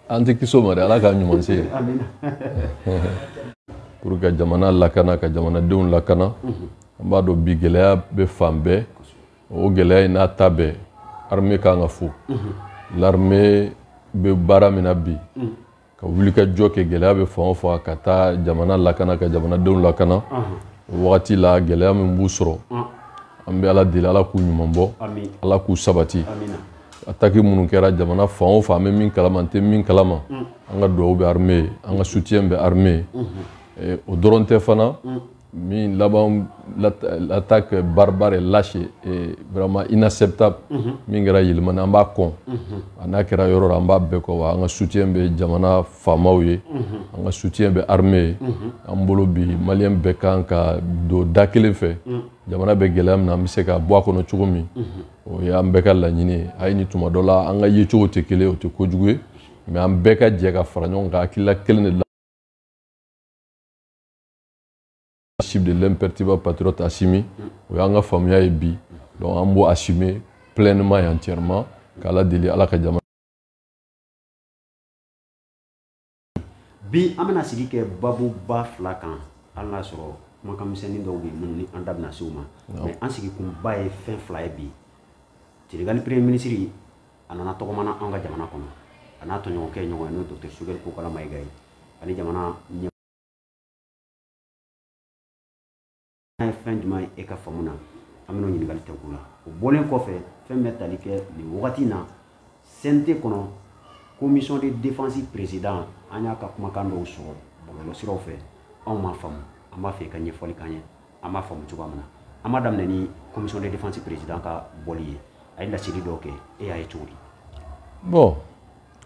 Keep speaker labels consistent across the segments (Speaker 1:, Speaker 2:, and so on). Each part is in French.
Speaker 1: Anti kiso mare ala ka nyuman se
Speaker 2: amin
Speaker 1: pour que jamana lakana ka jamana denw lakana an b'a dɔn bi gɛlɛya bɛ fan bɛɛ o gɛlɛya in n'a ta bɛɛ armée kan ka fo l'armée bɛ baara min na bi ka wuli ka jɔ kɛ gɛlɛya bɛ fan o fan ka taa jamana lakana ka jamana denw lakana o wagati la gɛlɛya min b'u sɔrɔ an bɛ ala deli ala k'u ɲuman bɔ ala k'u sabati attaque minnu kɛra jamana fan o fan an bɛ min kalama an tɛ min kalama an ka dugawu bɛ armée ye an ka soutien bɛ armée ye o dɔrɔn tɛ fana min laban l'attaque barbare et lâche et vraiment inacceptable min kɛra yɛlɛmani an b'a kɔn a n'a kɛra yɔrɔ la an b'a bɛɛ kɔ wa an ka soutien bɛ jamana faamaw ye an ka soutien bɛ armée ye an bolo bi maliyɛn bɛɛ kan ka don da kelen fɛ jamana bɛ gɛlɛya min na an bɛ se ka bɔ a kɔnɔ cogo min o ye an bɛɛ ka laɲini ye hali ni tuma dɔ la an ka yecogo tɛ kelen o tɛ kojugu ye mais an bɛɛ ka jɛ ka fara ɲɔgɔn kan hakilila kelen de la de l'imperturbable patriote Assimi o y'an ka faamuya ye bi donc an b'o assumer pleinement et entièrement k'ala deli ala ka jamana
Speaker 2: bi an bɛna sigi kɛ babu ba fila kan hali n'a sɔrɔ kumakan misɛnnin dɔw bɛ minnu ni an da bɛna se u ma mais an sigikunba ye fɛn fila ye bi Senegali premier ministre a nana tɔgɔmana an ka jamana kɔnɔ a n'a tɔɲɔgɔnkɛ ɲɔgɔn ye n'o docteur Sogɛl Kokala Mayiga ye ani jamana fɛn jumɛn ye e ka faamu na an bɛna ɲininkali tɛ k'u la o bɔlen kɔfɛ fɛn bɛ tali kɛ nin wagati na CNT kɔnɔ commission de défense président an y'a ka kumakan dɔw sɔrɔ bɔlɔlɔsiraw fɛ anw m'a faamu an b'a fɛ i ka ɲɛfɔli k'an ye an b'a faamu cogoya min na an b'a daminɛ ni commission de défense président ka bɔli ye a ye laseli dɔw kɛ e y'a ye cogo di
Speaker 1: bon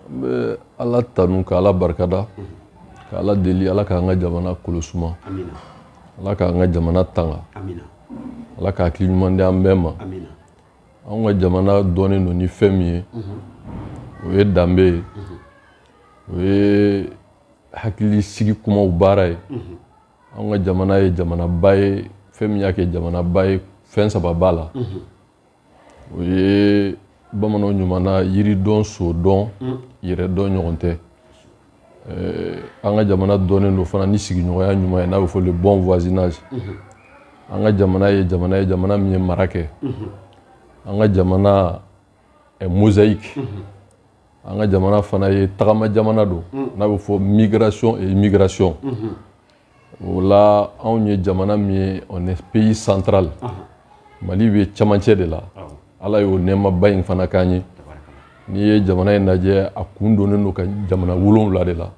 Speaker 1: an bɛ ala tanu ka ala barikada ka ala deli ala k'an ka jamana kolosuma
Speaker 2: amina
Speaker 1: ala k'an ka jamana tanga
Speaker 2: amina
Speaker 1: ala ka hakili ɲuman di an bɛɛ ma
Speaker 2: amina
Speaker 1: an ka jamana dɔnnen don ni fɛn min ye o ye danbe ye o ye hakili sigi kumaw baara ye an ka jamana ye jamanaba ye fɛn min y'a kɛ jamanaba ye fɛn saba b'a la o ye bamananw ɲumanna yiridɔn sodɔn yɛrɛdɔn ɲɔgɔn tɛ an ka jamana dɔnnen don fana ni sigiɲɔgɔnya ɲuman ye n'a bɛ fɔ le bon voisinage an ka jamana ye jamana min ye mara kɛ an ka jamana mosaïque an ka jamana fana ye tagama jamana don n'a bɛ fɔ migration et immigration o la anw ye jamana min ye on est pays central Mali bɛ camancɛ de la ala y'o nɛɛmaba in fana k'an ye n'i ye jamana in lajɛ a kun donnen don ka jamana 7 de la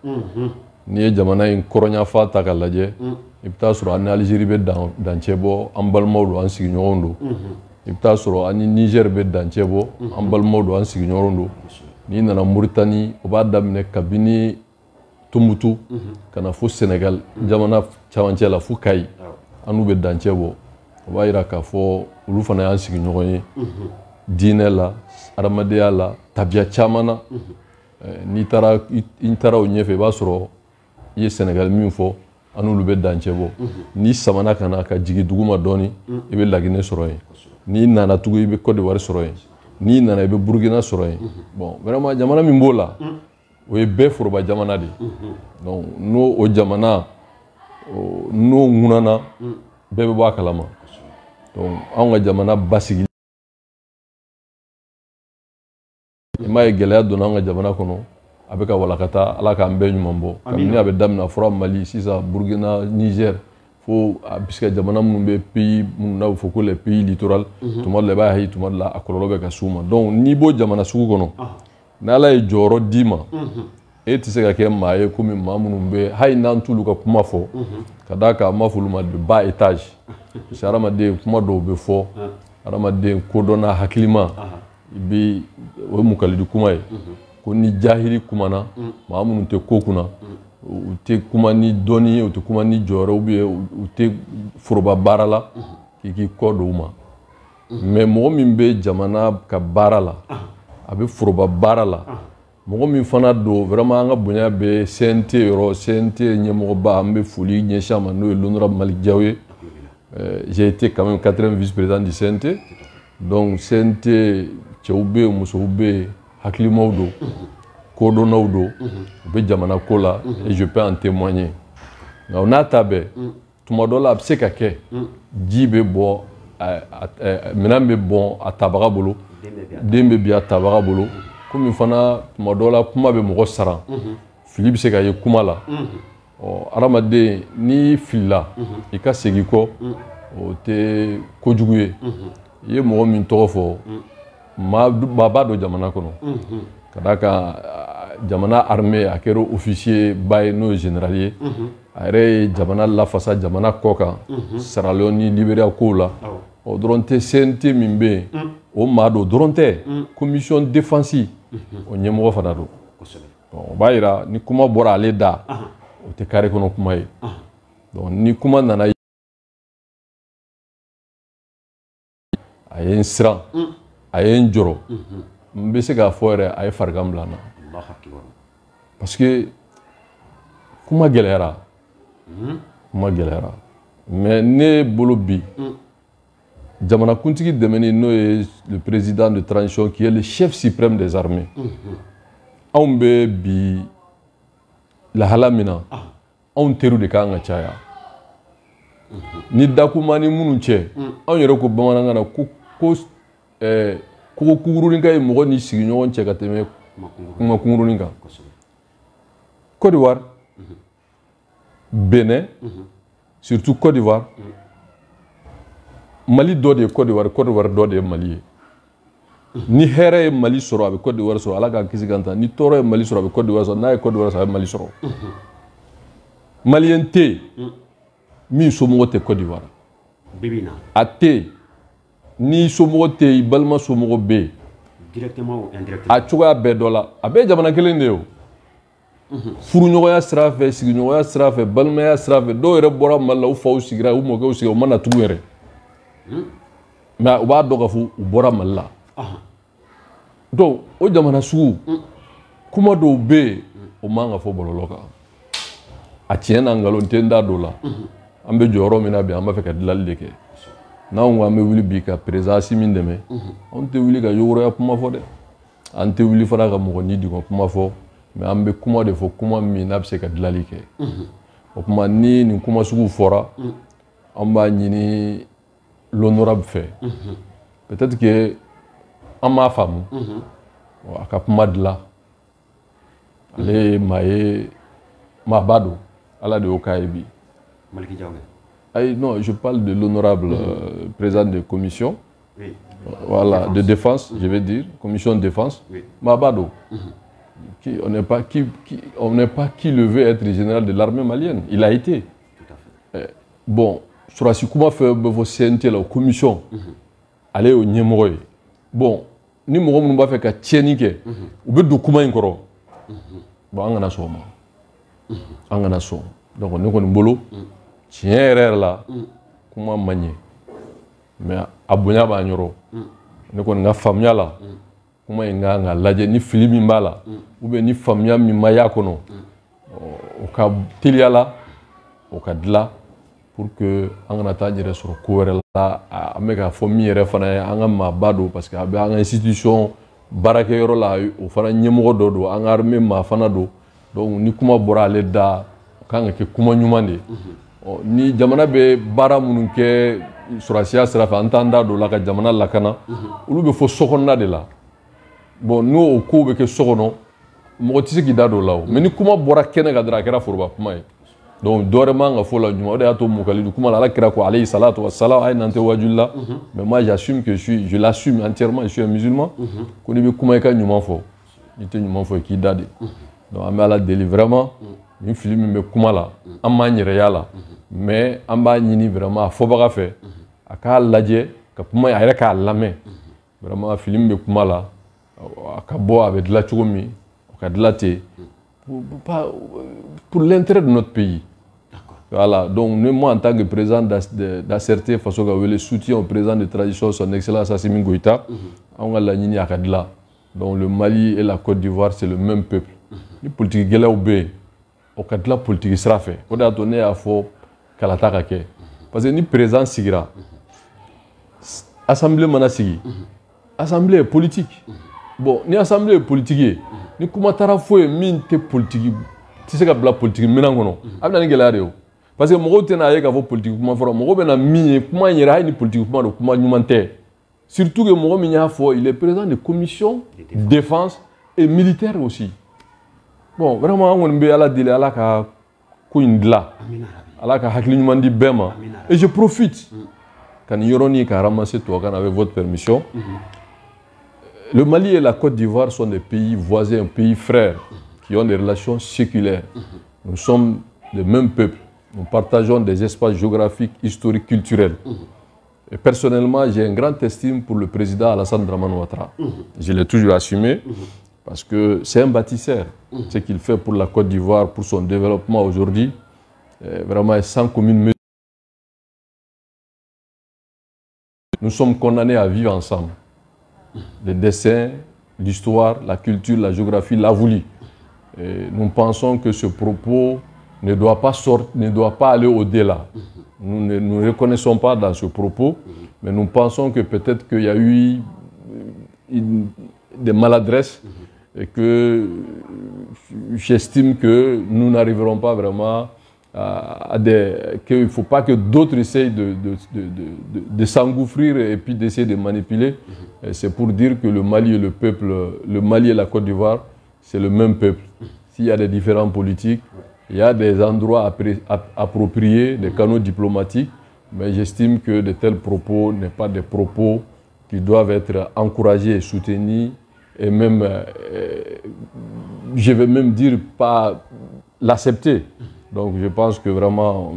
Speaker 1: n'i ye jamana in kɔrɔnyafa ta ka lajɛ i bɛ taa sɔrɔ an ni Algérie bɛ dancɛ bɔ an balimaw don an sigiɲɔgɔnw don i bɛ taa sɔrɔ an ni Niger bɛ dancɛ bɔ an balimaw don an sigiɲɔgɔnw don n'i nana Mauritanie o b'a daminɛ kabini Tumutu ka na fo Sénégal jamana camancɛ la fo Kayi an n'u bɛ dancɛ bɔ o b'a jira k'a fɔ olu fana y'an sigiɲɔgɔn ye diinɛ la adamadenya la tabiya caman na n'i taara o ɲɛfɛ i b'a sɔrɔ i ye Sénégal min fɔ an n'olu bɛ dancɛ bɔ n'i samana ka na ka jigin duguma dɔɔni i bɛ Laginɛ sɔrɔ yen n'i nana tugun i bɛ Côte d'Ivoire sɔrɔ yen n'i nana i bɛ Burkina sɔrɔ yen bon vraiment jamana min b'o la o ye bɛɛ foroba jamana de donc n'o o jamana n'o ŋunana bɛɛ bɛ bɔ a kalama donc anw ka jamana basigi i m'a ye gɛlɛya donna an ka jamana kɔnɔ a bɛ ka walakata ala k'an bɛɛ ɲuman bɔ kabini a bɛ daminɛ a fɔra Mali sisan Burkina Niger fo a bɛ se ka jamana minnu bɛ pays minnu n'a bɛ fɔ ko les pays littoral tuma dɔ la i b'a ye tuma dɔ la a kɔlɔlɔ bɛ ka s'u ma donc n'i b'o jamana sugu kɔnɔ n'ala ye jɔyɔrɔ d'i ma e tɛ se ka kɛ maa ye komi maa minnu bɛ hali n'an t'olu ka kuma fɔ ka d'a kan an b'a fɔ olu ma de bas étage parce que hadamaden kuma dɔw bɛ fɔ hadamaden kodɔnna hakilima i bɛ o ye mukalidi kuma ye ko ni jahili kumana maa minnu tɛ ko kunna u tɛ kuma ni dɔnni ye u tɛ kuma ni jɔyɔrɔ ou bien u tɛ foroba baara la k'i k'i kɔ don u ma mais mɔgɔ min bɛ jamana ka baara la a bɛ foroba baara la mɔgɔ min fana don vraiment an ka bonya bɛ CNT yɔrɔ CNT ɲɛmɔgɔba an bɛ foli ɲɛsin a ma n'o ye l'honorable Malick Diaw ye j'ai été quand même 4e vice-président du CNT donc CNT cɛw bɛ yen musow bɛ yen hakilimaw don kodɔnnaw don u bɛ jamana ko la et je peux en témoigner nka o n'a ta bɛɛ tuma dɔ la a bɛ se ka kɛ ji bɛ bɔ minɛn bɛ bɔn a tabaga bolo den bɛ bin a tabaga bolo komi fana tuma dɔ la kuma bɛ mɔgɔ saran fili bɛ se ka ye kuma la adamaden n'i filila i ka segin kɔ o tɛ kojugu ye i ye mɔgɔ min tɔgɔ fɔ maa b'a dɔn jamana kɔnɔ ka d'a kan jamana armée a kɛra officier ba ye n'o ye général ye a yɛrɛ ye jamana lafasa jamana kɔ kan Sierra Leone ni Libéria kow la o dɔrɔn tɛ CNT min bɛ yen o maa don dɔrɔn tɛ commission défense o ɲɛmɔgɔ fana don o b'a yira ni kuma bɔra ale da o tɛ carré kɔnɔ kuma ye donc ni kuma nana a ye n siran a ye n jɔrɔ n bɛ se k'a fɔ yɛrɛ a ye farigan bila n na parce que kuma gɛlɛyara mais ne bolo bi jamanakuntigi dɛmɛni n'o ye le président de transition qui est le chef suprême des armées anw bɛ bi lahala min na anw teriw de kan ka caya ni dakuma ni minnu cɛ anw yɛrɛ ko bamanankan na ko kunkurunin ka ye mɔgɔ ni sigiɲɔgɔn cɛ ka tɛmɛ kuma kunkurunin kan Côte d'Ivoire Bénin surtout Côte d'Ivoire Mali dɔ de ye Côte d'Ivoire Côte d'Ivoire dɔ de ye Mali ye ni hɛrɛ ye Mali sɔrɔ a bɛ Côte d'Ivoire sɔrɔ Ala k'an kisi kan tan ni tɔɔrɔ ye Mali sɔrɔ a bɛ Côte d'Ivoire sɔrɔ n'a ye Côte d'Ivoire sɔrɔ a bɛ Mali sɔrɔ Maliyɛn tɛ yen min somɔgɔ tɛ Côte d'Ivoire a tɛ yen ni somɔgɔ tɛ yen i balima somɔgɔ bɛ yen
Speaker 2: directement ou indirectement
Speaker 1: a cogoya bɛɛ dɔ la a bɛɛ ye jamana kelen de ye o furuɲɔgɔnya sira fɛ sigiɲɔgɔnya sira fɛ balimaya sira fɛ dɔw yɛrɛ bɔra Mali la u faw sigira u mɔkɛw sigira u ma na tugun yɛrɛ mais u b'a dɔn k'a fɔ u bɔra Mali la donc o jamana sugu kuma dɔw bɛ yen o man ka fɔ bɔlɔlɔ kan a tiɲɛ na nkalon tɛ n da don la an bɛ jɔyɔrɔ min na bi an b'a fɛ ka dilanli de kɛ n'anw ko an bɛ wuli bi ka président Assimi dɛmɛ anw tɛ wuli ka yogoroya kuma fɔ dɛ an tɛ wuli fana ka mɔgɔ ni dingɔ kuma fɔ mais an bɛ kuma de fɔ kuma min n'a bɛ se ka dilanli kɛ o kuma ni nin kuma sugu fɔra an b'a ɲini l'honorable fɛ peut-être que an m'a faamu a ka kuma dilan ale ye maa ye maaba don Ala de y'o k'a ye bi
Speaker 2: Maliki Diawara
Speaker 1: ayi non je parle de l'honorable président de commission voilà de défense je vais dire commission de défense maaba don on n'est pas qui le veut être général de l'armée malienne il a été
Speaker 2: tout à fait
Speaker 1: bon surasi kuma fɛ bɛ fɔ CNT la o commission ale y'o ɲɛmɔgɔ ye bon ni mɔgɔ minnu b'a fɛ ka tiɲɛni kɛ u bɛ don kuma in kɔrɔ bon an kana sɔn o ma an kana sɔn donc ne kɔni bolo tiɲɛ yɛrɛ yɛrɛ la kuma man ɲɛ mais a bonya b'an yɔrɔ ne kɔni ka faamuya la kuma in kan ka lajɛ ni fili min b'a la ou bien ni faamuya min ma y'a kɔnɔ o ka teliya la o ka dilan pour que an kana taa yɛrɛ sɔrɔ ko wɛrɛ la an bɛ k'a fɔ min yɛrɛ fana ye an ka maaba don parce que a bɛ an ka institution baarakɛyɔrɔ la o fana ɲɛmɔgɔ dɔ don an ka armée maa fana don donc ni kuma bɔra ale da o kan ka kɛ kuma ɲuman de ye ni jamana bɛ baara minnu kɛ sɔrɔsiya sira fɛ an t'an da don o la ka jamana lakana olu bɛ fɔ sokɔnɔna de la bon n'o kow bɛ kɛ so kɔnɔ mɔgɔ tɛ se k'i da don o la o mais ni kuma bɔra kɛnɛ kan dɔrɔn a kɛra foroba kuma ye donc dɔ wɛrɛ man ka fɔ la ɲuman o de y'a to mukalidu kuma la ala kira ko alayhi salatu wa salam a ye nan tɛ wajuli la mais moi j'assume que je l'assume entièrement je suis un musulman ko n'i bɛ kuma i ka ɲuman fɔ n'i tɛ ɲuman fɔ i k'i da de donc an bɛ ala deli vraiment nin fili min bɛ kuma la an m'an yɛrɛ y'a la mais an b'a ɲini vraiment a fɔbaga fɛ a k'a lajɛ ka kuma a yɛrɛ k'a lamɛn vraiment fili min bɛ kuma la a ka bɔ a bɛ dilan cogo min o ka dilan ten pour l'intérêt de notre pays. Voilà, donc moi en tant que président d'ACRT, façon que soutien au président de transition, son excellence Assimi Goïta, on a la ligne à Kadla. Donc le Mali et la Côte d'Ivoire, c'est le même peuple. Les politiques qui sont là, au Kadla politique sera fait. On a donné à faux Kalata Kake. Parce que ni président sigira, assemblée mana sigi, assemblée politique. Bon, ni assemblée politique, ni kuma taara fo ye min tɛ politique tɛ se ka bila politique minɛn kɔnɔ a bɛ na ni gɛlɛya de ye o parce que mɔgɔw tɛna ye k'a fɔ politique kuma fɔra mɔgɔw bɛ na min ye kuma in yɛrɛ hali ni politique kuma don kuma ɲuman tɛ surtout que mɔgɔ min y'a fɔ il est président de commission défense et militaire aussi bon vraiment an kɔni bɛ ala deli ala ka ko in dilan ala ka hakili ɲuman di bɛɛ ma et je profite ka nin yɔrɔnin ka ramasser tubabukan avec votre permission. Le Mali et la Côte d'Ivoire sont des pays voisins, pays frères, qui ont des relations séculaires. Nous sommes le même peuple. Nous partageons des espaces géographiques, historiques, culturels. Et personnellement, j'ai un grand estime pour le président Alassane Dramane Ouattara. Je l'ai toujours assumé parce que c'est un bâtisseur. Ce qu'il fait pour la Côte d'Ivoire, pour son développement aujourd'hui, vraiment est sans commune mesure. Nous sommes condamnés à vivre ensemble. Le dessin, l'histoire, la culture, la géographie l'a voulu. Et nous pensons que ce propos ne doit pas aller au-delà. Nous ne nous reconnaissons pas dans ce propos, mais nous pensons que peut-être qu'il y a eu des maladresses et que j'estime que nous n'arriverons pas vraiment qu'il ne faut pas que d'autres essayent de s'engouffrir et puis d'essayer de manipuler. C'est pour dire que le Mali et le peuple, le Mali et la Côte d'Ivoire, c'est le même peuple. S'il y a des différends politiques, il y a des endroits appropriés, des canaux diplomatiques, mais j'estime que de tels propos n'est pas des propos qui doivent être encouragés et soutenus, et même, je vais même dire, pas l'accepter. Donc je pense que vraiment,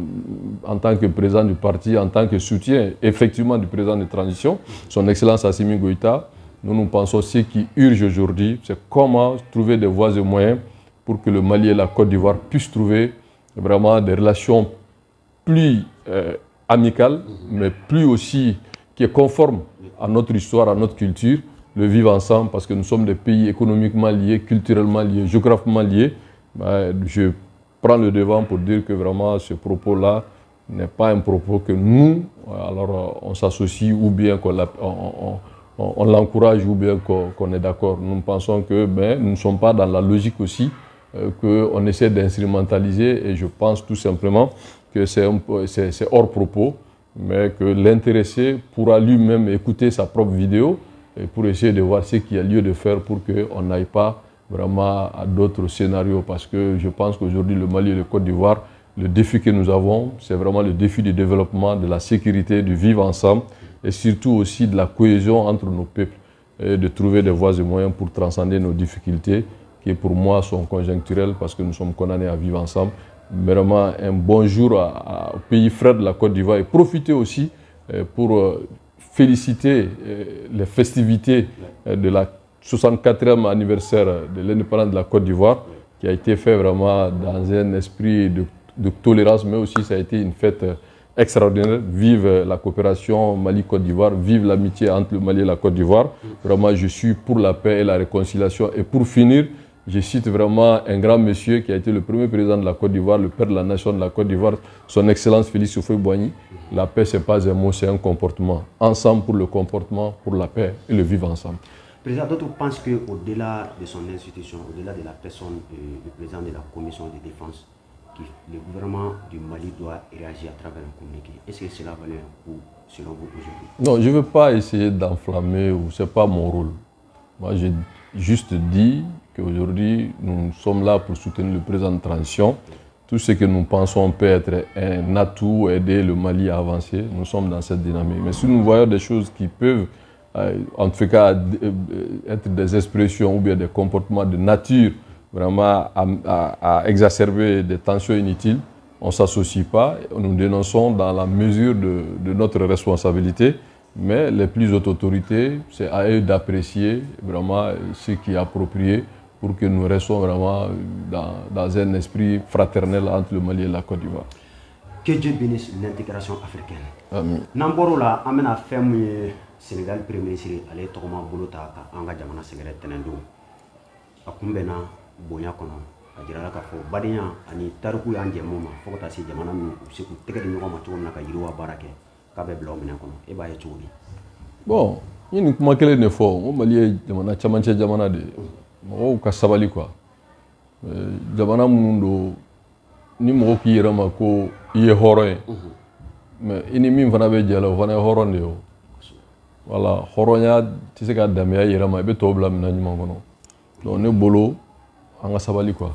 Speaker 1: en tant que président du parti, en tant que soutien effectivement du président de transition, son Excellence Assimi Goïta, nous pensons ce qui urge aujourd'hui, c'est comment trouver des voies et moyens pour que le Mali et la Côte d'Ivoire puissent trouver vraiment des relations plus amicales, mais plus aussi qui est conforme à notre histoire, à notre culture, le vivre ensemble, parce que nous sommes des pays économiquement liés, culturellement liés, géographiquement liés. Je prends le devant pour dire que vraiment ce propos-là n'est pas un propos que nous, alors on s'associe ou bien on l'encourage ou bien qu'on est d'accord. Nous pensons que nous ne sommes pas dans la logique aussi qu'on essaie d'instrumentaliser, et je pense tout simplement que c'est hors propos, mais que l'intéressé pourra lui-même écouter sa propre vidéo et pour essayer de voir ce qu'il y a lieu de faire pour qu'on n'aille pas vraiment à d'autres scénarios, parce que je pense qu'aujourd'hui le Mali et le Côte d'Ivoire, le défi que nous avons, c'est vraiment le défi du développement, de la sécurité, du vivre ensemble et surtout aussi de la cohésion entre nos peuples et de trouver des voies et moyens pour transcender nos difficultés qui pour moi sont conjoncturelles parce que nous sommes condamnés à vivre ensemble. Vraiment un bonjour au pays frère de la Côte d'Ivoire et profiter aussi pour féliciter les festivités de la 64e anniversaire de l'indépendance de la Côte d'Ivoire, qui a été fait vraiment dans un esprit de tolérance, mais aussi ça a été une fête extraordinaire. Vive la coopération Mali-Côte d'Ivoire, vive l'amitié entre le Mali et la Côte d'Ivoire. Vraiment, je suis pour la paix et la réconciliation. Et pour finir, je cite vraiment un grand monsieur qui a été le premier président de la Côte d'Ivoire, le père de la nation de la Côte d'Ivoire, son Excellence Félix Houphouët-Boigny. La paix, ce n'est pas un mot, c'est un comportement. Ensemble pour le comportement, pour la paix et le vivre ensemble.
Speaker 2: Président, d'autres pensent qu'au-delà de son institution, au-delà de la personne du président de la commission de défense, le gouvernement du Mali doit réagir à travers un communiqué. Est-ce que cela valait un coup selon vous aujourd'hui?
Speaker 1: Non, je ne veux pas essayer d'enflammer, ce n'est pas mon rôle. Moi, j'ai juste dit qu'aujourd'hui, nous sommes là pour soutenir le président de transition. Tout ce que nous pensons peut être un atout, aider le Mali à avancer. Nous sommes dans cette dynamique. Mais si nous voyons des choses qui peuvent, en tout cas, être des expressions ou bien des comportements de nature vraiment à exacerber des tensions inutiles, on ne s'associe pas. Nous dénonçons dans la mesure de notre responsabilité. Mais les plus hautes autorités, c'est à eux d'apprécier vraiment ce qui est approprié pour que nous restions vraiment dans un esprit fraternel entre le Mali et la Côte d'Ivoire.
Speaker 2: Que Dieu bénisse l'intégration africaine.
Speaker 1: Amen.
Speaker 2: Namborola, amena femme Sénégal Premier ministre, ale togoma bolota ka anga jamana Sénégal tenendo. Akumbena bonya kono. Ajirala ka fo badinya ani taruku ya njemo ma fokota si jamana mi usiku tege de nyoma to na ka yiruwa barake ka be blo mena kono e ba ye chudi.
Speaker 1: Bon, il y a une kuma kele ne fo, o Mali jamana chamanche jamana de. mɔgɔw ka sabali quoi jamana minnu don ni mɔgɔ k'i yɛrɛ ma ko i ye hɔrɔn ye mais i ni min fana bɛ jɛ la o fana ye hɔrɔn de ye o voilà hɔrɔnya tɛ se ka danbeya i yɛrɛ ma i bɛ tɔw bila minɛn ɲuman kɔnɔ donc ne bolo an ka sabali quoi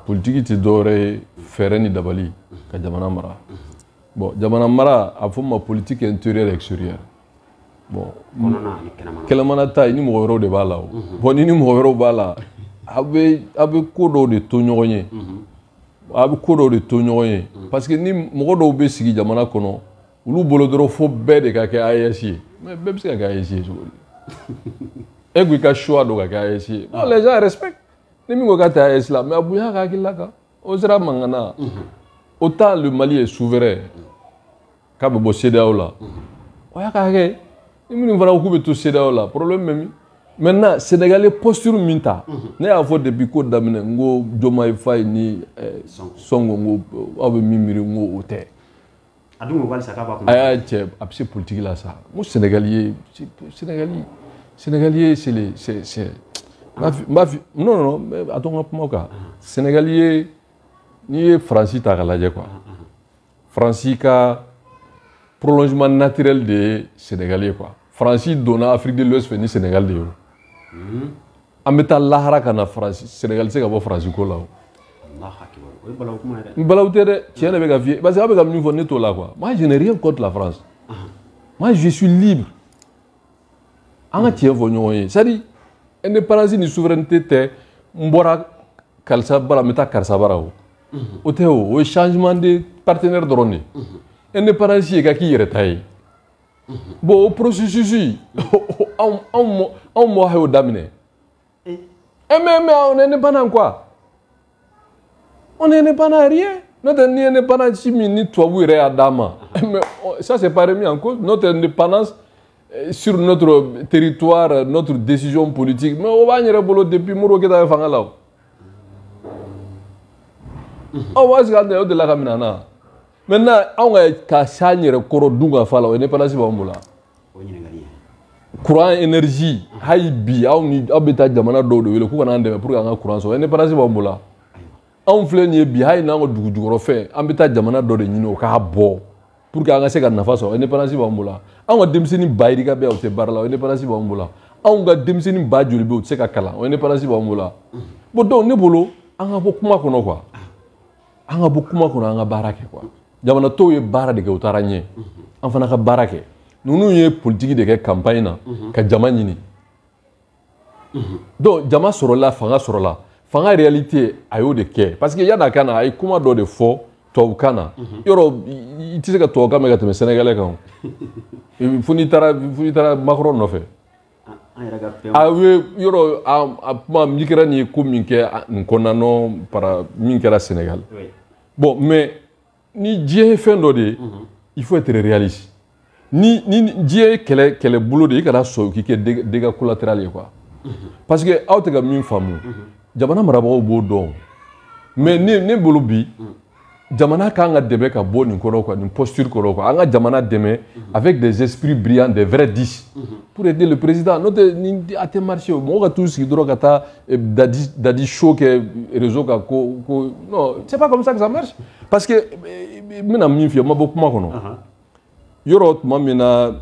Speaker 1: politiki tɛ dɔwɛrɛ ye fɛɛrɛ ni dabali ka jamana mara bon jamana mara a fɔ ma politique intérieure extérieure bon kɛlɛmana ta ni mɔgɔ wɛrɛw de b'a la o bon ni mɔgɔ wɛrɛw b'a la a bɛ ko dɔw de to ɲɔgɔn ye a bɛ ko dɔw de to ɲɔgɔn ye parce que ni mɔgɔ dɔw bɛ sigi jamana kɔnɔ olu bolo dɔrɔn fo bɛɛ de ka kɛ AES ye mais bɛɛ bɛ se ka kɛ AES ye cogo di e ko i ka choix dɔ ka kɛ AES ye non les gens respectent ni min ko k'a tɛ AES la mais a bonya ka hakili la kan o sera mankan na autant le Mali est souverain k'a bɛ bɔ CEDEAO la o y'a ka hakɛ ni minnu fana ko k'u bɛ to CEDEAO la problème bɛ min maintenant Sénégalais posture min ta ne y'a fɔ depuis ko daminɛ n ko Diomaye Faye ni Sonko n ko aw bɛ min miiri n ko o tɛ a y'a cɛ a bɛ se politique la sa n ko Sénégalais c'est non a to n ka kuma kan Sénégalais n'i ye Faransi ta k'a lajɛ quoi Faransi ka prolongement naturel de ye Sénégalais quoi Faransi donna Afrique de l'Ouest fɛ ni Sénégal de ye o an bɛ taa lahara ka na Faransi Sénégal tɛ se ka bɔ Faransi ko la o n balawu tɛ dɛ tiɲɛ de bɛ ka f'i ye parce que aw bɛ ka min fɔ ne t'o la quoi moi je n'ai rien contre la France moi je suis libre an ka tiɲɛ fɔ ɲɔgɔn ye c'est à dire indépendance ni souveraineté tɛ n bɔra karisa bara n bɛ taa karisa bara o o tɛ o ye changement de partenaire dɔrɔn de indépendance ye ka k'i yɛrɛ ta ye bon o processus anw mɔ y'o daminɛ mais on est indépendant quoi on est indépendant rien notre indépendance min ni tubabu yɛrɛ y'a d'an ma mais ça c'est pas remis en cause notre indépendance sur notre territoire notre décision politique mais o b'an yɛrɛ bolo depuis Modibo Keyita bɛ fanga la o aw b'a sigi an tɛ o delila ka minɛ na maintenant anw ka s'an yɛrɛ kɔrɔ dun ka fa la o indépendance b'an bolo courant énergie hali bi aw bɛ taa jamana dɔw de wele k'u kana an dɛmɛ pour que an ka courant sɔrɔ indépendance b'an bolo anw filɛ nin ye bi hali n'an ka dugu jukɔrɔ fɛn an bɛ taa jamana dɔ de ɲini o k'a bɔ pour que an ka se ka nafa sɔrɔ indépendance b'an bolo anw ka denmisɛnnin bayirika bɛ yan o tɛ baara la o indépendance b'an bolo anw ka denmisɛnnin ba joli bɛ yen o tɛ se ka kalan o indépendance b'an bolo bon donc ne bolo an ka bɔ kuma kɔnɔ quoi an ka bɔ kuma kɔnɔ an ka baara kɛ quoi jamana tɔw ye baara de kɛ u taara ɲɛ an fana ka baara kɛ ninnu ye politique de kɛ campagne na ka jama ɲini donc jama sɔrɔla fanga réalité a y'o de kɛ parce que yan'a ka na a ye kuma dɔ de fɔ tubabukan na yɔrɔ i tɛ se ka tubabukan mɛn ka tɛmɛ sénégalais kan fo n'i taara Macron nɔfɛ a ye yɔrɔ a kuma min kɛra nin ye ko min kɛ nin kɔnɔna min kɛra Sénégal bon mais ni diɲɛ ye fɛn dɔ de ye il faut être réaliste ni diɲɛ ye kɛlɛbolo de ye i kana sɔn k'i kɛ dégâts collatéraux ye quoi parce que aw tɛ ka min faamu jamana marabagaw b'o dɔn mais ne bolo bi jamana kan ka dɛmɛ ka bɔ nin kɔrɔ quoi nin posture kɔrɔ quoi an ka jamana dɛmɛ avec des esprits brillants des vrais 10 pour aider le président n'o tɛ ni a tɛ marché o mɔgɔ ka t'u sigi dɔrɔn ka taa dadi show kɛ réseau kan ko non c'est pas comme ça que ça marche parce que n bɛna min f'i ye n ma bɔ kuma kɔnɔ yɔrɔ tuma min na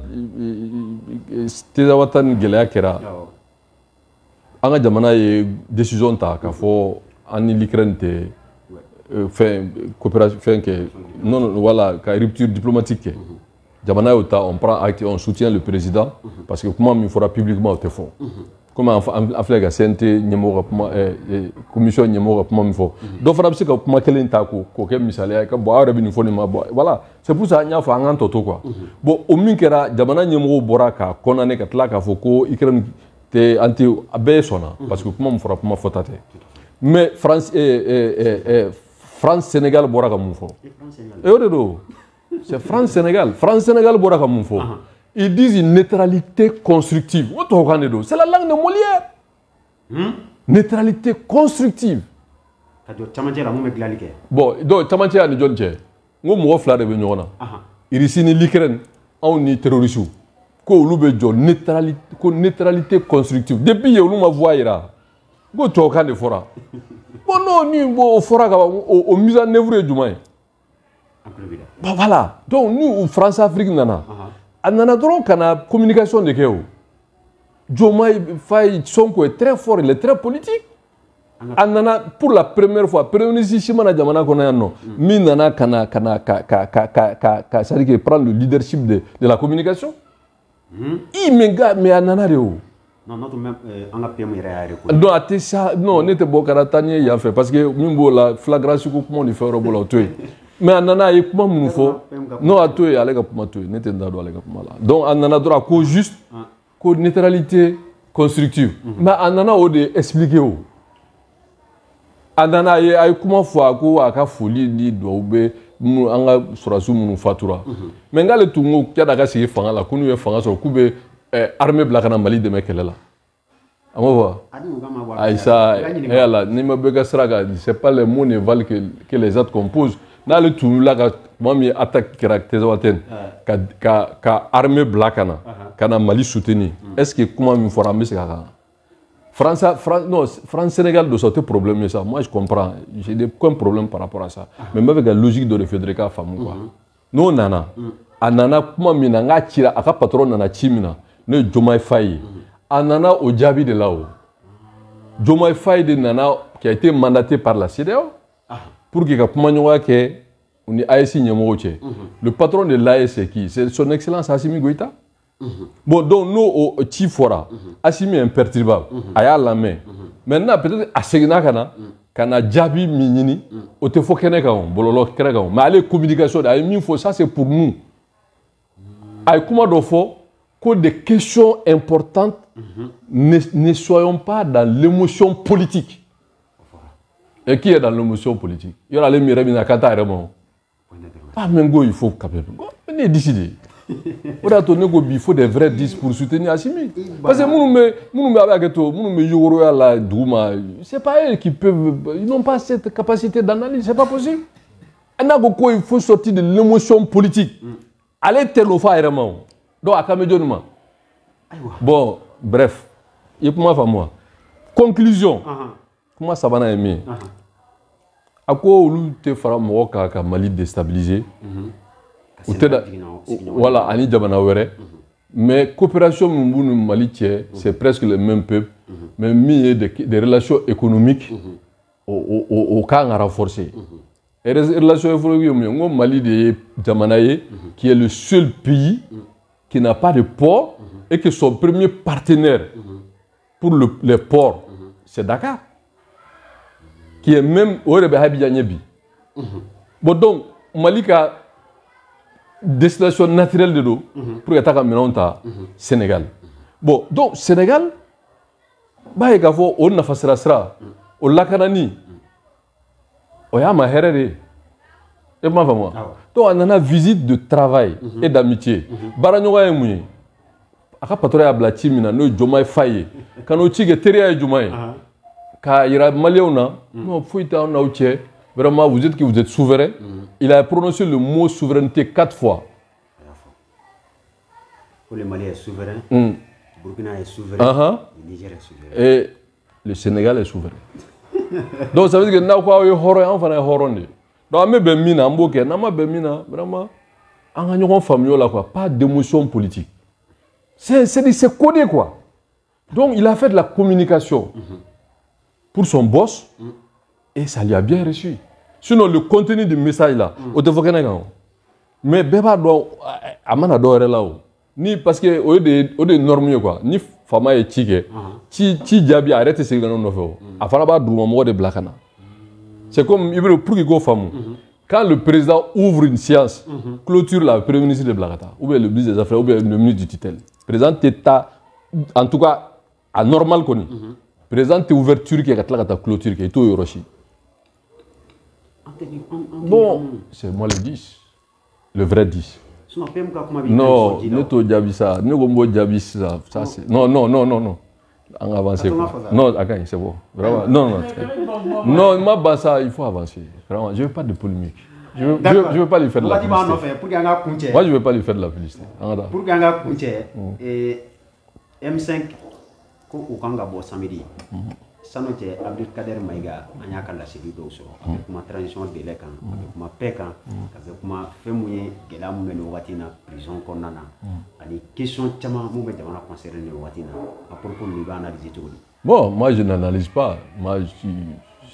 Speaker 1: Tezawata ni gɛlɛya kɛra an ka jamana ye décision ta k'a fɔ an ni l'Ukraine tɛ fɛn coopération fɛn kɛ non voilà ka rupture diplomatique kɛ jamana y'o ta on prend acte on soutient le président parce que kuma min fɔra publiquement o tɛ fɔ comme an filɛ ka CNT ɲɛmɔgɔ ka kuma commission ɲɛmɔgɔ ka kuma min fɔ dɔ fana bɛ se ka kuma kelen ta k'o kɛ misaliya ye ka bon aw yɛrɛ bɛ nin fɔ nin ma bon voilà c'est pour ça an y'a fɔ an k'an tɔ to quoi bon o min kɛra jamana ɲɛmɔgɔw bɔra k'a condamner ka tila k'a fɔ ko Ukraine tɛ an tɛ a bɛɛ sɔnna parce que kuma min fɔra kuma fɔta tɛ mais France Sénégal bɔra ka mun fɔ o de don c'est France Sénégal bɔra ka mun fɔ ils disent une neutralité constructive o tubabukan de don c'est la langue de Molière neutralité constructive
Speaker 2: ka jɔ camancɛ la mun bɛ dilanli kɛ
Speaker 1: bon donc camancɛ ani jɔn cɛ n ko mɔgɔ fila de bɛ ɲɔgɔn na Russie ni l'Ukraine anw ni terroristes ko neutralité constructive depuis olu ma voix ira ko to kan de fora bon non ni bo fora ka o mise en œuvre du moins bah voilà donc nous France Afrique nana anana dron kana communication de keo Diomaye Faye Sonko est très fort, il est très politique. Anana pour la première fois, premier ministre Shimana Jamana Konayano, Minana kana c'est-à-dire prendre le leadership de la communication. Mais Anana Reo.
Speaker 2: Non, notre même on a payé
Speaker 1: non, ça, non, n'était pas Karatani il a fait parce que Mimbo la flagrance comment il fait robolo tuer. Mais Anana est comment nous faut. Non, à tuer avec pour tuer, n'était pas avec pour là. Donc Anana doit ko juste ko neutralité constructive. Mais Anana o de expliquer o. Anana ay comment fois ko aka folie ni do be anga surasu munu fatura. Mais ngale tungo kya daga sigi fanga la kunu ye fanga so kube armée blakana Mali de mekelela. Amova. Aïssa elle ni ma bega sraga c'est pas les mots ne valent que les autres composent. Na le tunu la ka mami attaque caractère waten ka armée blakana kana Mali soutenir. Est-ce que comment me fera mais c'est France Sénégal de sauter problème ça. Moi je comprends. J'ai des problèmes par rapport à ça. Mais avec la logique de Federica Famou quoi. Non nana. Anana kuma minanga tira aka patron nana chimina. Ne Diomaye Faye. Anana au Djabi de là-haut. Diomaye Faye de nana qui a été mandaté par la CEDEAO pour que kuma nyoga ke on est ASI Nyemoche. Le patron de l'AS c'est qui? C'est son excellence Assimi Goïta. Bon, donc nous, au Tifora, Assimi est imperturbable, Aya la main. Maintenant, peut-être à Segna Kana Djabi Minini, au Tefo Kenekaon, Bololo Kenekaon. Mais allez, communication, ça c'est pour nous. Aïe, comment il faut que des questions importantes ne soyons pas dans l'émotion politique. Et qui est dans l'émotion politique? Il y a les Mirabina Kata et ah, mais il faut quand même. Mais décider. Il faut des vrais 10 pour soutenir Assimi. Parce que c'est pas eux qui peuvent. Ils n'ont pas cette capacité d'analyse. C'est pas possible. Il faut sortir de l'émotion politique. Allez, tel au fa vraiment. Donc, à Kamédionnement. Bon, bref. Et pour moi, conclusion. Comment ça va aimer? À quoi on te fera Mali déstabilisé? Voilà, Ani Djabana Were. Mais coopération Mali, c'est presque le même peuple, mais des relations économiques au cas à renforcer. Et les relations économiques, Mali de Djamanaye, qui est le seul pays qui n'a pas de port et que son premier partenaire pour les ports, c'est Dakar. Qui est même au Rebbe. Bon, donc, Mali a destination naturelle de l'eau pour attaquer au Sénégal. Bon, donc Sénégal, bah il faut on a fait ça, on l'a canani, on a ma herre, et ma femme. Donc on a une visite de travail et d'amitié. Baranyoga est mouillé. Aka patrouille à Blatimina, nous Diomaye Faye. Quand on tire terre à Diomaye, quand il y a Maléona, non fouille on a ouché. Vraiment, vous dites que vous êtes souverain. Il a prononcé le mot souveraineté 4 fois.
Speaker 2: Le Mali est souverain, le Burkina est souverain, le Niger est souverain.
Speaker 1: Et le Sénégal est souverain. Donc ça veut dire que nous avons pas d'émotion politique. C'est codé quoi. Donc il a fait de la communication pour son boss. Et ça lui a bien reçu. Sinon, le contenu du message là, mais Beba doit amana doit là ni parce que au de normes quoi, ni fama et tige, ti jabi arrête ce que nous faisons. Afala ba douma mo de blakana. C'est comme il veut pour qu'il go famu. Quand le président ouvre une séance, clôture la premier ministre de Blakata, ou bien le ministre des Affaires, ou bien le ministre du tutelle. Président état en tout cas anormal connu. Président ouverture qui est la clôture qui est tout Hiroshi. Bon, c'est moi le 10. Le vrai 10. Non, Neto Djabissa. Ça c'est. Non. On avance. Non, c'est bon. Vraiment. Non, il faut avancer. Vraiment, je ne veux pas de polémique. Je veux pas lui faire de la publicité. Moi, je veux pas lui faire de la publicité.
Speaker 2: Pour ganga kunche M5 ko ukanga bo samedi. Sanote Abdul Kader Maïga anya kala sigi do so kuma transition de l'écan kuma pekan kuma femuye gelamu men watina prison konnana ani question chama mu be jamana concerné watina à propos de analyser tout.
Speaker 1: Bon, moi je n'analyse pas. Moi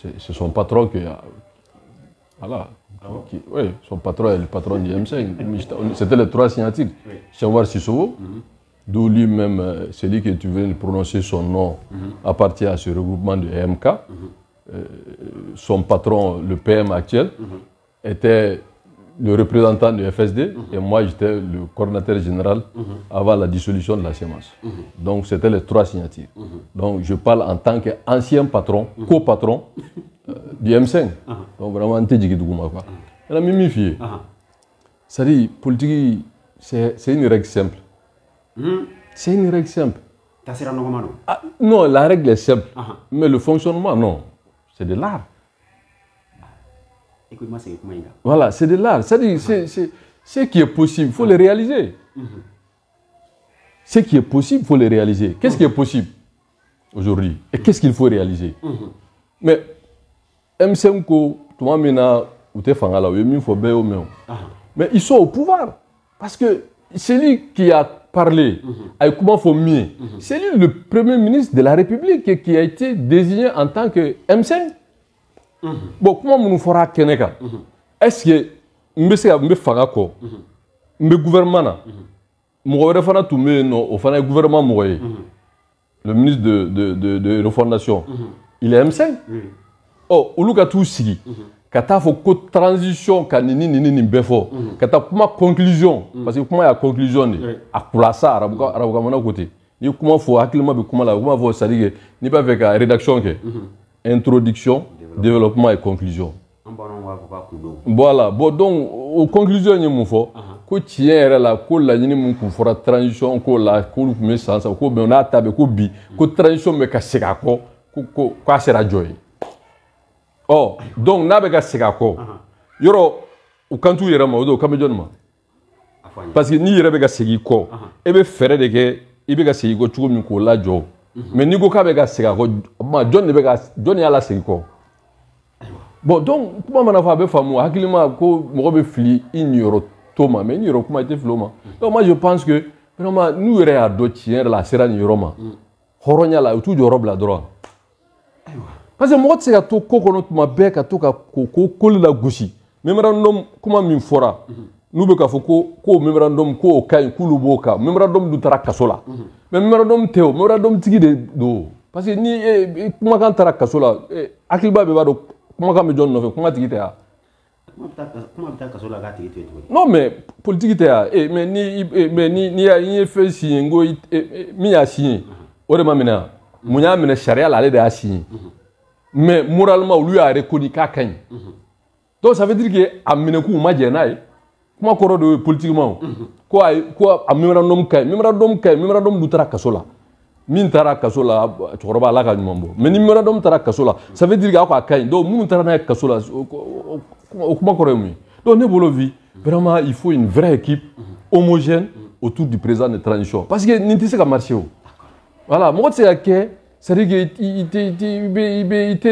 Speaker 1: c'est son patron qui a voilà. Oui, son patron est le patron du M5. C'était les 3 signatures. Chawar Sissoko, d'où lui-même, celui que tu venais de prononcer son nom, appartient à ce regroupement de MK. Son patron, le PM actuel, était le représentant du FSD et moi j'étais le coordinateur général avant la dissolution de la CMAS. Donc c'était les 3 signatures. Donc je parle en tant qu'ancien patron, co-patron du M5. Donc vraiment, on dit quoi. Elle a mimifié. C'est-à-dire, politique, c'est une règle simple. C'est une règle simple. Non, la règle est simple. Mais le fonctionnement, non. C'est de l'art. Voilà, c'est de l'art. C'est-à-dire, ce qui est possible, il faut le réaliser. Ce qui est possible, il faut le réaliser. Qu'est-ce qui est possible aujourd'hui? Et qu'est-ce qu'il faut réaliser? Mais M5, tout le monde mais ils sont au pouvoir. Parce que c'est lui qui a parlé. Comment faut mieux. C'est lui le premier ministre de la République qui a été désigné en tant que M5. Bon, comment nous fera Keneka? Est-ce que le gouvernement, le ministre de refondation, il est M5? Oh, au lieu de tout ça, quand il faut transition, quand il y a une conclusion, parce que comment il y a conclusion, à Koulassa, à côté, il faut rédaction, introduction, développement et conclusion. Voilà, bon, donc, aux conclusions, il faut que tu aies la transition, que la transition, oh, donc, n'a pas segako. Yoro, ou quand tu iras au Cameroun. Parce que ni iras avec segiko, et bien faire de que, il y a segiko, tu veux la jo. Mais ni go kabega segako, John ne bega, John y a la segiko. Bon, donc, comment on a fait fameux, hakilima ko mobe fli, ignore Thomas, mais ignore comment était floma. Donc, moi, je pense que, vraiment, nous irait à d'autres, la sera ni Roma. Horonya la, tout de robe la droit. Parce que moi, c'est à tout coconut ma bec à tout la gouchi. Memorandum, comment m'y fera? Nous, memorandum, ko kai, kuluboka, memorandum du Tarakasola. Memorandum Théo, memorandum Tigi de do. Parce que ni, comment quand Tarakasola, Akilba Bebado, comment quand me donne neuf, comment Tigi Théa? Comment Tarakasola gâté? Non, mais politique Théa, mais ni a fait signer, mi a signé. Ore Mamina, Mouya mena charia l'aller de a signé. Mais moralement, lui a reconnu qu'à Kanye. Donc ça veut dire que à Minekou, ma djenaï, comment corps de politiquement, quoi, à memorandum du Tarakasola. Mintara Kasola, tu vois la Kanimambo. Mais memorandum Tarakasola, ça veut dire qu'à Kanye, donc Moutara Kasola, comment corps donc Nebolovi, vraiment, il faut une vraie équipe homogène autour du président de transition. Parce que n'intéresse qu'à marcher. Voilà, moi c'est que c'est-à-dire qu'il était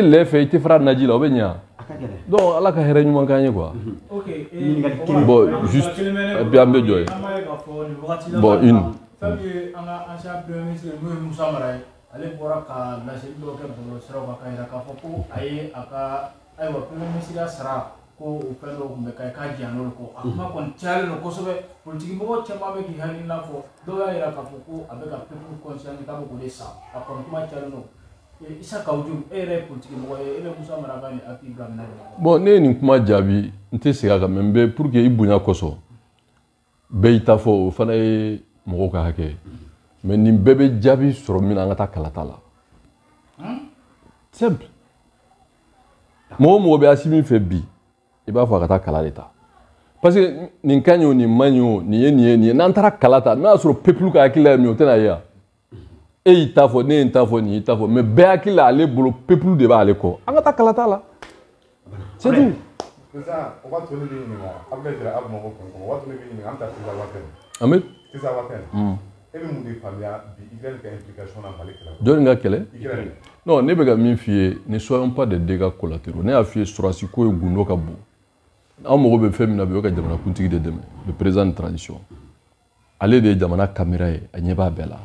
Speaker 1: l'EF, il était frère Nadji là, donc Allah ka hera nyuma gagné quoi.
Speaker 3: OK.
Speaker 1: Bon, juste bien me joy. Bon, une.
Speaker 3: Famille en ancien premier ministre Moussa Maray, allez voir ka la cellule local pour sera ka ira ka foko aye aka ay wa premier ministre sera ko upendo kumeka ka jiano ko akuma kon chale no ko sobe politique mo chama be ki hani na fo do ya ira ka foko abeka people conscient ka ko de sa akon kuma chale no.
Speaker 1: Bon, ne kuma jabi nte sega ka membe pour que ibunya koso be itafo fana e mogo ka hake mais ni bebe jabi soro mina ngata kalata la simple mo be asimi fe bi e ba fa kata kala leta parce que ni kanyo ni manyo ni nantara kalata na soro peuple ka akila mi otena ya et il t'a fait, ni il t'a fait, ni il t'a fait. Mais Béaki l'a allé pour le peuple de Baléko. On a ta kalata là. C'est tout. Non, ne bɛ ka min f'i ye, ne soyons pas des dégâts collatéraux. Ne y'a f'i ye sɔrɔdasi ko ye gundo ka bon. An mago bɛ fɛn min na bi o ka jamanakuntigi de dɛmɛ, le président de transition. Ale de ye jamana caméra ye, a ɲɛ b'a bɛɛ la.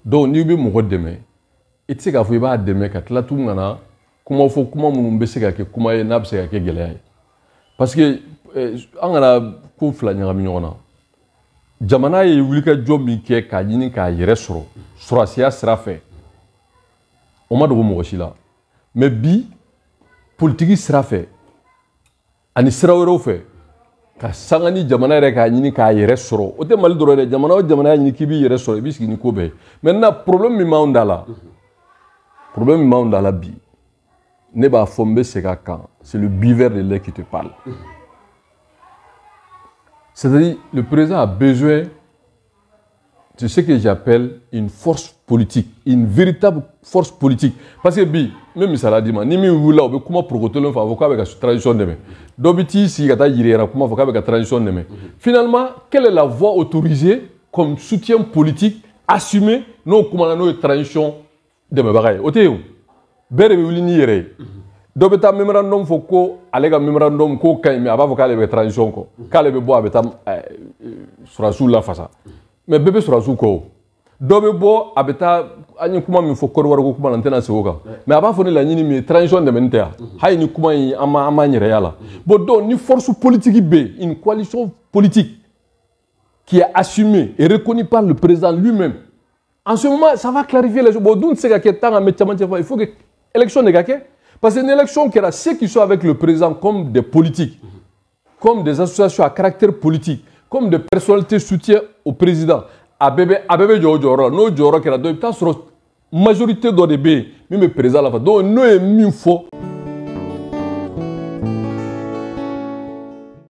Speaker 1: Donc n'i bɛ mɔgɔ dɛmɛ, i tɛ se k'a fɔ i b'a dɛmɛ ka tila tuguni ka na kuma fɔ kuma minnu bɛ se ka kɛ kuma ye n'a bɛ se ka kɛ gɛlɛya ye. Parce que an kana ko fila ɲagami ɲɔgɔn na. Jamana ye wulikajɔ min kɛ k'a ɲini k'a yɛrɛ sɔrɔ sɔrɔdasiya sira fɛ. O ma dogo mɔgɔ si la. Mais bi politique sira fɛ ani sira wɛrɛw fɛ ka sanga ni jamana yɛrɛ k'a ɲini k'a yɛrɛ sɔrɔ o tɛ Mali dɔrɔn dɛ, jamana o jamana y'a ɲini k'i b'i yɛrɛ sɔrɔ i b'i sigi ni ko bɛɛ ye. Maintenant problème min b'anw da la bi ne b'a fɔ n bɛ segin a kan, c'est le buveur de lait qui te parle. C'est-à-dire le président a besoin de ce que j'appelle une force politique, une véritable force politique. Parce que bi, même si ça l'a dit, ni mi wula o be kuma protocole fa avocat avec la transition demain. Dobiti si gata yirera kuma avocat avec la transition demain. Finalement, quelle est la voie autorisée comme soutien politique assumé non kuma no transition demain bagay. Oteyo. Bere be wuli ni yere. Dobeta memorandum fo ko alega memorandum ko kay mi avocat avec transition ko. Kale be bo abeta surasu la fasa. Mais bébé surasu ko. Dobe bo abeta ani kuma min fo korwar ko kuma lantena se woka mais aba fo ni la nyini mi transition de mentea hay ni kuma yi ama nyere yala bo do ni force politique be une coalition politique qui est assumée et reconnue par le président lui-même. En ce moment ça va clarifier les choses. Bo dun se ga ketanga me chama il faut que élection de gake parce que une élection qui a ceux qui sont avec le président comme des politiques, comme des associations à caractère politique, comme des personnalités soutien au président. Abebe joro no joro kera do ta soro majorité do de be mi me président la fa do no e min fo